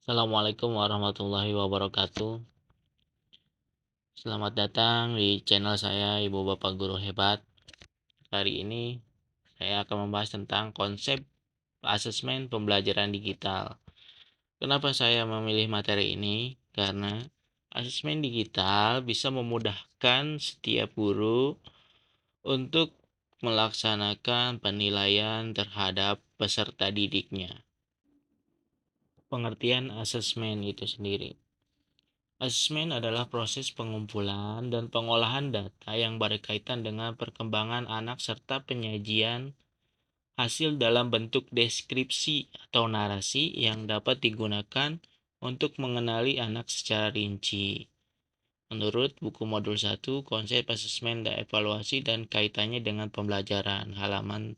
Assalamualaikum warahmatullahi wabarakatuh. Selamat datang di channel saya, Ibu Bapak Guru Hebat. Hari ini saya akan membahas tentang konsep asesmen pembelajaran digital. Kenapa saya memilih materi ini? Karena asesmen digital bisa memudahkan setiap guru untuk melaksanakan penilaian terhadap peserta didiknya. Pengertian asesmen itu sendiri. Asesmen adalah proses pengumpulan dan pengolahan data yang berkaitan dengan perkembangan anak serta penyajian hasil dalam bentuk deskripsi atau narasi yang dapat digunakan untuk mengenali anak secara rinci. Menurut buku modul 1, konsep asesmen dan evaluasi dan kaitannya dengan pembelajaran, halaman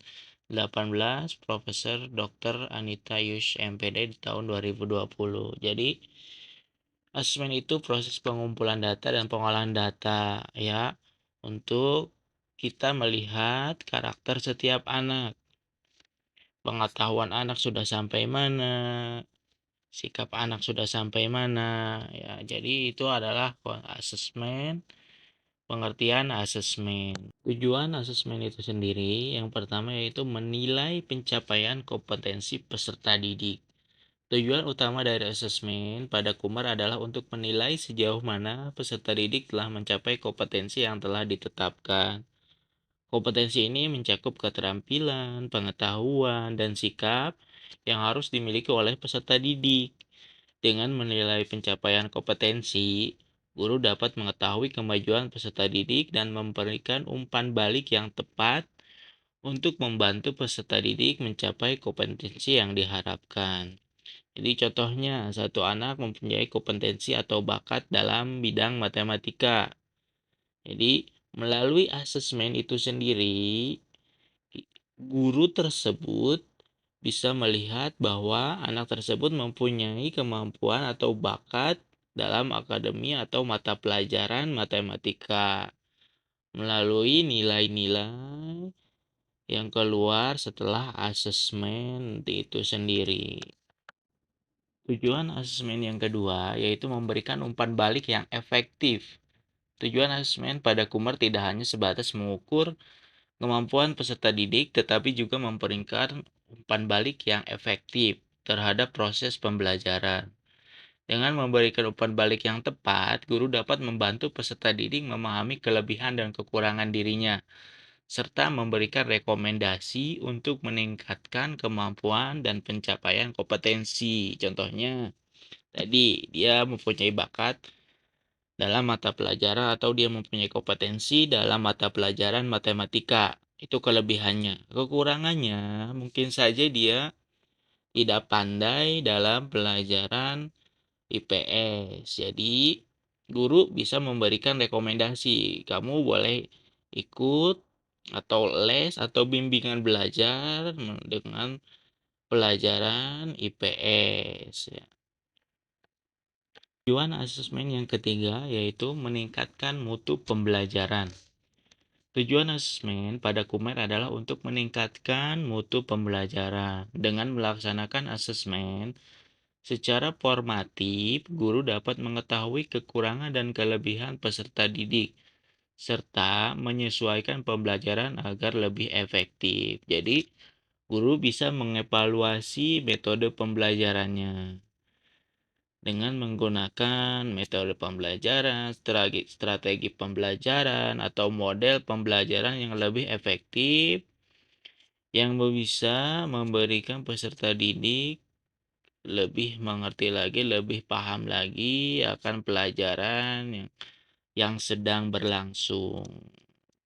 18, Profesor Dr. Anita Yush MPD di tahun 2020. Jadi, asesmen itu proses pengumpulan data dan pengolahan data ya untuk kita melihat karakter setiap anak, pengetahuan anak sudah sampai mana, sikap anak sudah sampai mana ya. Jadi itu adalah asesmen, pengertian asesmen. Tujuan asesmen itu sendiri yang pertama yaitu menilai pencapaian kompetensi peserta didik. Tujuan utama dari asesmen pada Kumar adalah untuk menilai sejauh mana peserta didik telah mencapai kompetensi yang telah ditetapkan. Kompetensi ini mencakup keterampilan, pengetahuan, dan sikap yang harus dimiliki oleh peserta didik. Dengan menilai pencapaian kompetensi, guru dapat mengetahui kemajuan peserta didik dan memberikan umpan balik yang tepat untuk membantu peserta didik mencapai kompetensi yang diharapkan. Jadi contohnya, satu anak mempunyai kompetensi atau bakat dalam bidang matematika. Jadi melalui asesmen itu sendiri, guru tersebut bisa melihat bahwa anak tersebut mempunyai kemampuan atau bakat dalam akademi atau mata pelajaran matematika melalui nilai-nilai yang keluar setelah asesmen itu sendiri. Tujuan asesmen yang kedua yaitu memberikan umpan balik yang efektif. Tujuan asesmen pada Kumar tidak hanya sebatas mengukur kemampuan peserta didik, tetapi juga memberikan umpan balik yang efektif terhadap proses pembelajaran. Dengan memberikan umpan balik yang tepat, guru dapat membantu peserta didik memahami kelebihan dan kekurangan dirinya, serta memberikan rekomendasi untuk meningkatkan kemampuan dan pencapaian kompetensi. Contohnya, tadi dia mempunyai bakat dalam mata pelajaran atau dia mempunyai kompetensi dalam mata pelajaran matematika. Itu kelebihannya. Kekurangannya mungkin saja dia tidak pandai dalam pelajaran IPS. Jadi guru bisa memberikan rekomendasi. Kamu boleh ikut atau les atau bimbingan belajar dengan pelajaran IPS ya. Tujuan asesmen yang ketiga yaitu meningkatkan mutu pembelajaran. Tujuan asesmen pada Kumar adalah untuk meningkatkan mutu pembelajaran. Dengan melaksanakan asesmen secara formatif, guru dapat mengetahui kekurangan dan kelebihan peserta didik, serta menyesuaikan pembelajaran agar lebih efektif. Jadi, guru bisa mengevaluasi metode pembelajarannya dengan menggunakan metode pembelajaran, strategi pembelajaran, atau model pembelajaran yang lebih efektif yang bisa memberikan peserta didik lebih mengerti lagi, lebih paham lagi akan pelajaran yang sedang berlangsung.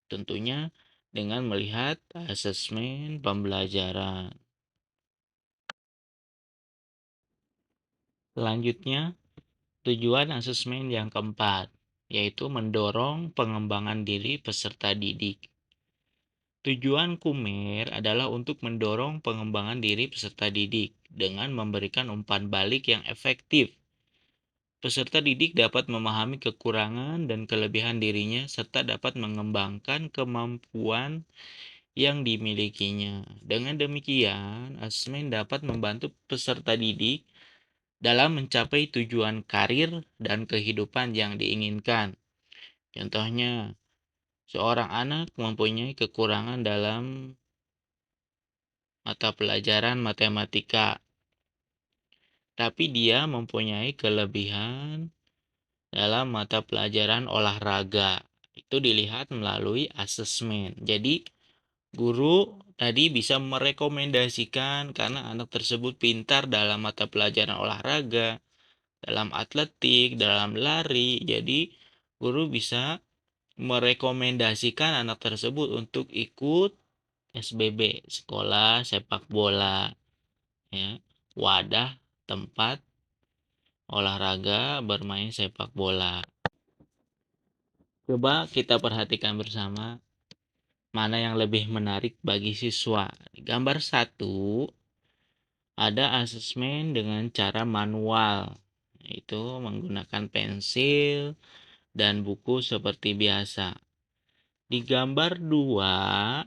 Tentunya dengan melihat asesmen pembelajaran. Selanjutnya, tujuan asesmen yang keempat, yaitu mendorong pengembangan diri peserta didik. Tujuan Kumer adalah untuk mendorong pengembangan diri peserta didik dengan memberikan umpan balik yang efektif. Peserta didik dapat memahami kekurangan dan kelebihan dirinya serta dapat mengembangkan kemampuan yang dimilikinya. Dengan demikian, asesmen dapat membantu peserta didik dalam mencapai tujuan karir dan kehidupan yang diinginkan. Contohnya, seorang anak mempunyai kekurangan dalam mata pelajaran matematika, tapi dia mempunyai kelebihan dalam mata pelajaran olahraga. Itu dilihat melalui asesmen. Jadi, guru tadi bisa merekomendasikan karena anak tersebut pintar dalam mata pelajaran olahraga, dalam atletik, dalam lari. Jadi, guru bisa merekomendasikan anak tersebut untuk ikut SBB, sekolah sepak bola, ya, wadah tempat olahraga bermain sepak bola. Coba kita perhatikan bersama mana yang lebih menarik bagi siswa. Di gambar 1 ada asesmen dengan cara manual, yaitu menggunakan pensil dan buku seperti biasa. Di gambar 2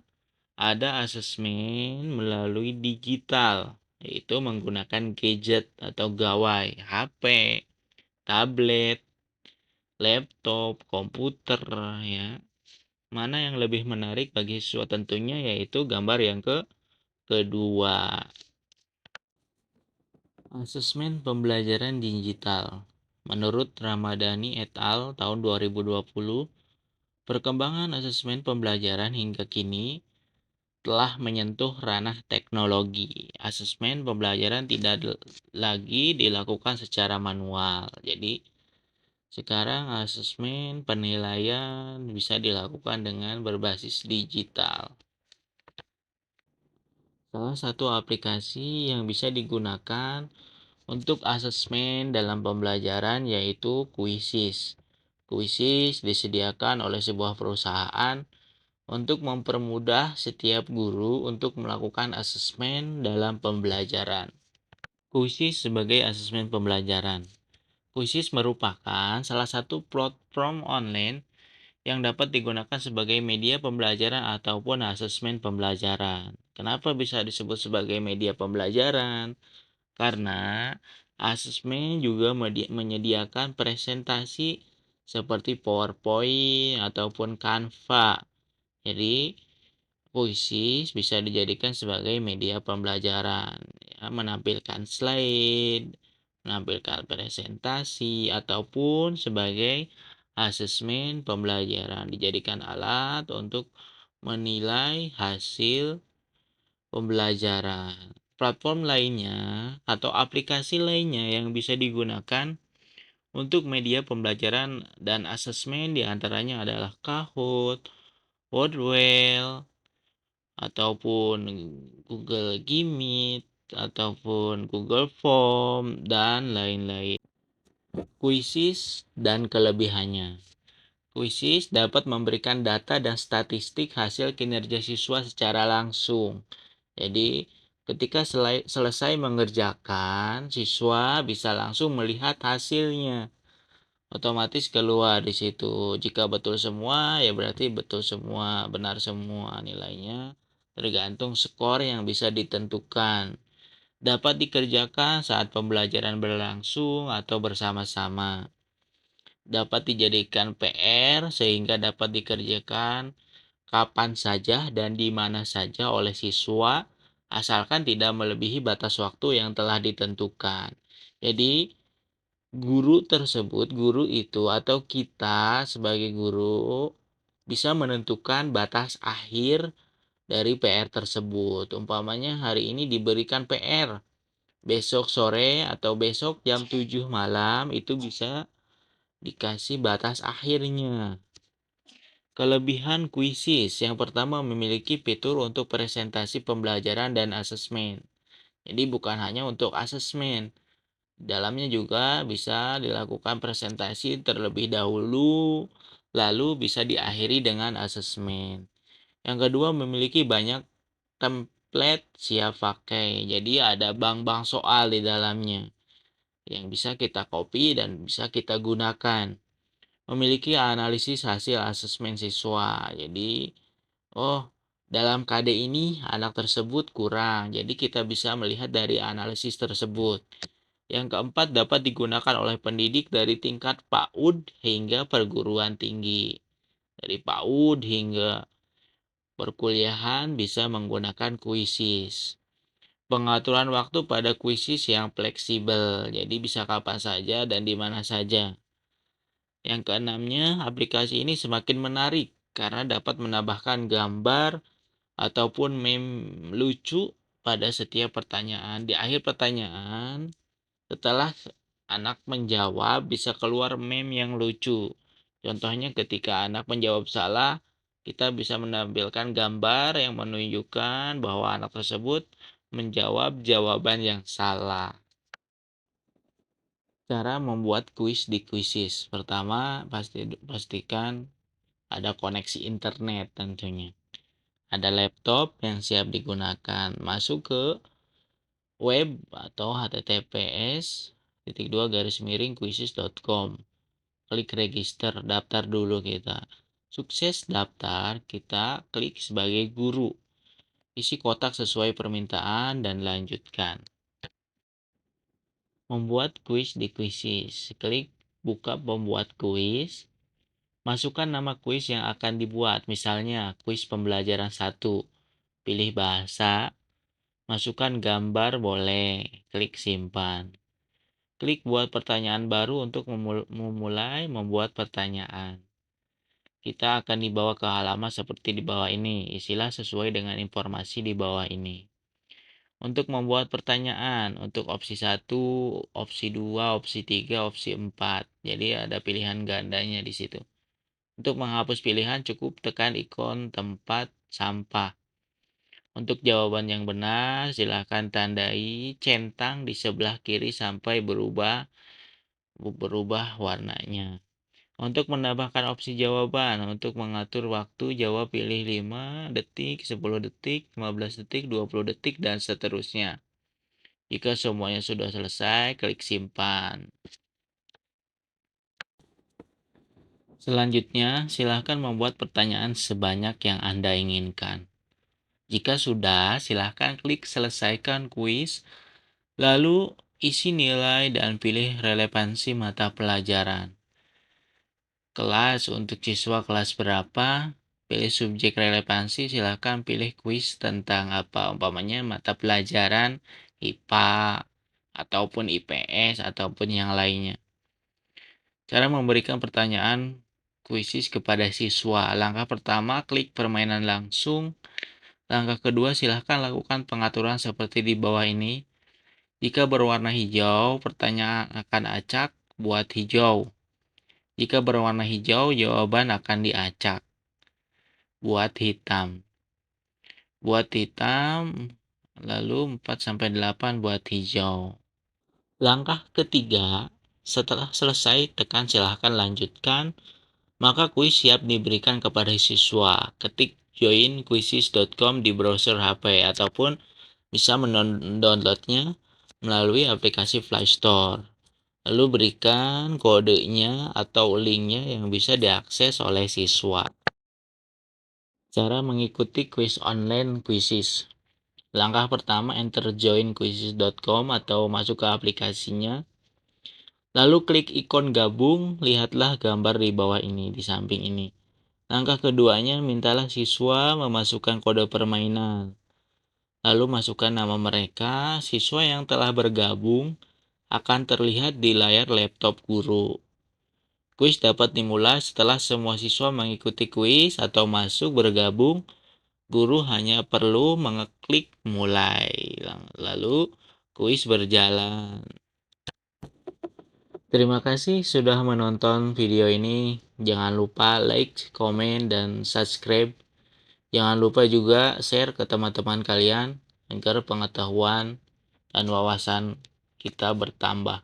ada asesmen melalui digital, yaitu menggunakan gadget atau gawai, HP, tablet, laptop, komputer, ya. Mana yang lebih menarik bagi siswa? Tentunya yaitu gambar yang kedua. Asesmen pembelajaran digital. Menurut Ramadhani et al. Tahun 2020, perkembangan asesmen pembelajaran hingga kini telah menyentuh ranah teknologi. Asesmen pembelajaran tidak lagi dilakukan secara manual. Jadi, sekarang asesmen penilaian bisa dilakukan dengan berbasis digital. Salah satu aplikasi yang bisa digunakan untuk asesmen dalam pembelajaran yaitu Quizizz. Quizizz disediakan oleh sebuah perusahaan untuk mempermudah setiap guru untuk melakukan asesmen dalam pembelajaran. Quizizz sebagai asesmen pembelajaran. Quizizz merupakan salah satu platform online yang dapat digunakan sebagai media pembelajaran ataupun asesmen pembelajaran. Kenapa bisa disebut sebagai media pembelajaran? Karena asesmen juga menyediakan presentasi seperti PowerPoint ataupun Canva. Jadi, Quizizz bisa dijadikan sebagai media pembelajaran, ya, menampilkan slide, menampilkan presentasi, ataupun sebagai asesmen pembelajaran, dijadikan alat untuk menilai hasil pembelajaran. Platform lainnya atau aplikasi lainnya yang bisa digunakan untuk media pembelajaran dan asesmen diantaranya adalah Kahoot, Wordwell, ataupun Google Meet, ataupun Google Form, dan lain-lain. Quizizz dan kelebihannya. Quizizz dapat memberikan data dan statistik hasil kinerja siswa secara langsung. Jadi, ketika selesai mengerjakan, siswa bisa langsung melihat hasilnya. Otomatis keluar di situ. Jika betul semua, ya berarti betul semua, benar semua nilainya. Tergantung skor yang bisa ditentukan. Dapat dikerjakan saat pembelajaran berlangsung atau bersama-sama. Dapat dijadikan PR sehingga dapat dikerjakan kapan saja dan di mana saja oleh siswa, asalkan tidak melebihi batas waktu yang telah ditentukan. Jadi, guru itu atau kita sebagai guru bisa menentukan batas akhir dari PR tersebut. Umpamanya hari ini diberikan PR, besok sore atau besok jam 7 malam itu bisa dikasih batas akhirnya. Kelebihan Quizizz yang pertama memiliki fitur untuk presentasi pembelajaran dan asesmen. Jadi bukan hanya untuk asesmen, dalamnya juga bisa dilakukan presentasi terlebih dahulu, lalu bisa diakhiri dengan asesmen. Yang kedua, memiliki banyak template siap pakai. Jadi ada bank-bank soal di dalamnya yang bisa kita copy dan bisa kita gunakan. Memiliki analisis hasil asesmen siswa. Jadi, dalam KD ini anak tersebut kurang. Jadi kita bisa melihat dari analisis tersebut. Yang keempat, dapat digunakan oleh pendidik dari tingkat PAUD hingga perguruan tinggi. Dari PAUD hingga perkuliahan bisa menggunakan Quizzes. Pengaturan waktu pada Quizzes yang fleksibel, jadi bisa kapan saja dan di mana saja. Yang keenamnya, aplikasi ini semakin menarik karena dapat menambahkan gambar ataupun meme lucu pada setiap pertanyaan. Di akhir pertanyaan, setelah anak menjawab, bisa keluar meme yang lucu. Contohnya ketika anak menjawab salah, kita bisa menampilkan gambar yang menunjukkan bahwa anak tersebut menjawab jawaban yang salah. Cara membuat kuis di Quizzes. Pertama, pastikan ada koneksi internet tentunya. Ada laptop yang siap digunakan. Masuk ke web atau https://quizzes.com. Klik register, daftar dulu kita. Sukses daftar, kita klik sebagai guru. Isi kotak sesuai permintaan dan lanjutkan. Membuat kuis di Quizzes. Klik buka pembuat kuis. Masukkan nama kuis yang akan dibuat, misalnya kuis pembelajaran 1. Pilih bahasa, masukkan gambar boleh, klik simpan. Klik buat pertanyaan baru untuk memulai membuat pertanyaan. Kita akan dibawa ke halaman seperti di bawah ini. Isilah sesuai dengan informasi di bawah ini. Untuk membuat pertanyaan, untuk opsi 1, opsi 2, opsi 3, opsi 4. Jadi ada pilihan gandanya di situ. Untuk menghapus pilihan cukup tekan ikon tempat sampah. Untuk jawaban yang benar, silakan tandai centang di sebelah kiri sampai berubah warnanya. Untuk menambahkan opsi jawaban, untuk mengatur waktu jawab pilih 5 detik, 10 detik, 15 detik, 20 detik, dan seterusnya. Jika semuanya sudah selesai, klik simpan. Selanjutnya, silakan membuat pertanyaan sebanyak yang Anda inginkan. Jika sudah, silakan klik selesaikan kuis, lalu isi nilai dan pilih relevansi mata pelajaran. Kelas untuk siswa kelas berapa? Pilih subjek relevansi, silakan pilih kuis tentang apa, umpamanya mata pelajaran IPA ataupun IPS ataupun yang lainnya. Cara memberikan pertanyaan kuisis kepada siswa. Langkah pertama, klik permainan langsung. Langkah kedua, silahkan lakukan pengaturan seperti di bawah ini. Jika berwarna hijau, pertanyaan akan acak, buat hijau. Jika berwarna hijau, jawaban akan diacak, buat hitam. Buat hitam, lalu 4-8 buat hijau. Langkah ketiga, setelah selesai, tekan silahkan lanjutkan. Maka kuis siap diberikan kepada siswa. Ketik joinquizzes.com di browser HP ataupun bisa mendownloadnya melalui aplikasi Play Store. Lalu berikan kodenya atau linknya yang bisa diakses oleh siswa. Cara mengikuti kuis online Quizzes. Langkah pertama, enter joinquizzes.com atau masuk ke aplikasinya. Lalu klik ikon gabung, lihatlah gambar di bawah ini, di samping ini. Langkah keduanya, mintalah siswa memasukkan kode permainan. Lalu masukkan nama mereka. Siswa yang telah bergabung akan terlihat di layar laptop guru. Kuis dapat dimulai setelah semua siswa mengikuti kuis atau masuk bergabung. Guru hanya perlu mengeklik mulai. Lalu kuis berjalan. Terima kasih sudah menonton video ini. Jangan lupa like, komen, dan subscribe. Jangan lupa juga share ke teman-teman kalian agar pengetahuan dan wawasan kita bertambah.